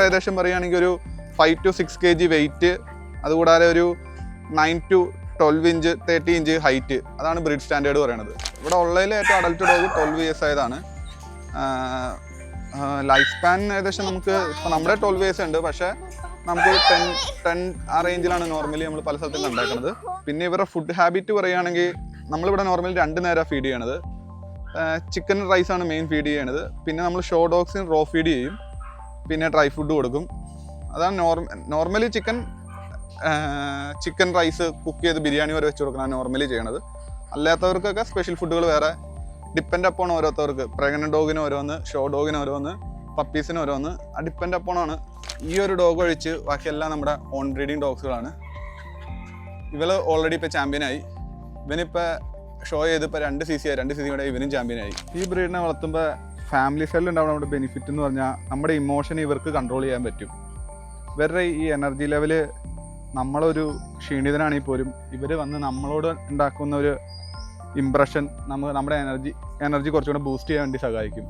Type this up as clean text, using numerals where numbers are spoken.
ഏകദേശം പറയുകയാണെങ്കിൽ ഒരു 5 to 6 kg വെയിറ്റ്, അതുകൂടാതെ ഒരു 9 to 12 ഇഞ്ച് 30 ഇഞ്ച് ഹൈറ്റ്. അതാണ് ബ്രീഡ് സ്റ്റാൻഡേർഡ് പറയുന്നത്. ഇവിടെ ഉള്ളതിൽ ഏറ്റവും അഡൽട്ട് ഡോഗ് 12 years ആയതാണ്. ലൈഫ് സ്പാൻ ഏകദേശം നമുക്ക് ഇപ്പോൾ നമ്മുടെ 12 years ഉണ്ട്, പക്ഷേ നമുക്ക് 10 ആ റേഞ്ചിലാണ് നോർമലി നമ്മൾ പല സ്ഥലത്തും കണ്ടേക്കുന്നത്. പിന്നെ ഇവരുടെ ഫുഡ് ഹാബിറ്റ് പറയുകയാണെങ്കിൽ നമ്മളിവിടെ നോർമലി 2 നേരം ഫീഡ് ചെയ്യണത്. ചിക്കൻ റൈസാണ് മെയിൻ ഫീഡ് ചെയ്യണത്. പിന്നെ നമ്മൾ ഷോ ഡോഗ്സിന് റോ ഫീഡ് ചെയ്യും, പിന്നെ ഡ്രൈ ഫുഡ് കൊടുക്കും. അതാണ് നോർമലി ചിക്കൻ റൈസ് കുക്ക് ചെയ്ത് ബിരിയാണി വരെ വെച്ച് കൊടുക്കണം നോർമലി ചെയ്യണത്. അല്ലാത്തവർക്കൊക്കെ സ്പെഷ്യൽ ഫുഡുകൾ വേറെ ഡിപ്പെൻഡ് അപ്പോൺ ഓരോരുത്തർക്ക്. പ്രഗ്നന്റ് ഡോഗിന് ഓരോന്ന്, ഷോ ഡോഗിന് ഓരോന്ന്, പപ്പീസിന് ഓരോന്ന്. ആ ഡിപ്പെൻഡ് അപ്പോണാണ്. ഈ ഒരു ഡോഗ് ഒഴിച്ച് ബാക്കിയെല്ലാം നമ്മുടെ ഓൺ ബ്രീഡിങ് ഡോഗ്സുകളാണ്. ഇവൾ ഓൾറെഡി ഇപ്പോൾ ചാമ്പ്യനായി. ഇവനിപ്പോൾ ഷോ ചെയ്ത് ഇപ്പോൾ 2 cc ആയി. 2 cc കൂടെ ഇവനും ചാമ്പ്യനായി. ഈ ബ്രീഡിനെ വളർത്തുമ്പോൾ ഫാമിലി സെല്ലിൽ ഉണ്ടാവുന്ന നമ്മുടെ ബെനിഫിറ്റ് എന്ന് പറഞ്ഞാൽ നമ്മുടെ ഇമോഷൻ ഇവർക്ക് കൺട്രോൾ ചെയ്യാൻ പറ്റും. ഇവരുടെ ഈ എനർജി ലെവല്, നമ്മളൊരു ക്ഷീണിതനാണെങ്കിൽ പോലും ഇവർ വന്ന് നമ്മളോട് ഉണ്ടാക്കുന്ന ഒരു ഇംപ്രഷൻ നമ്മുടെ എനർജി കുറച്ചുകൂടെ ബൂസ്റ്റ് ചെയ്യാൻ വേണ്ടി സഹായിക്കും.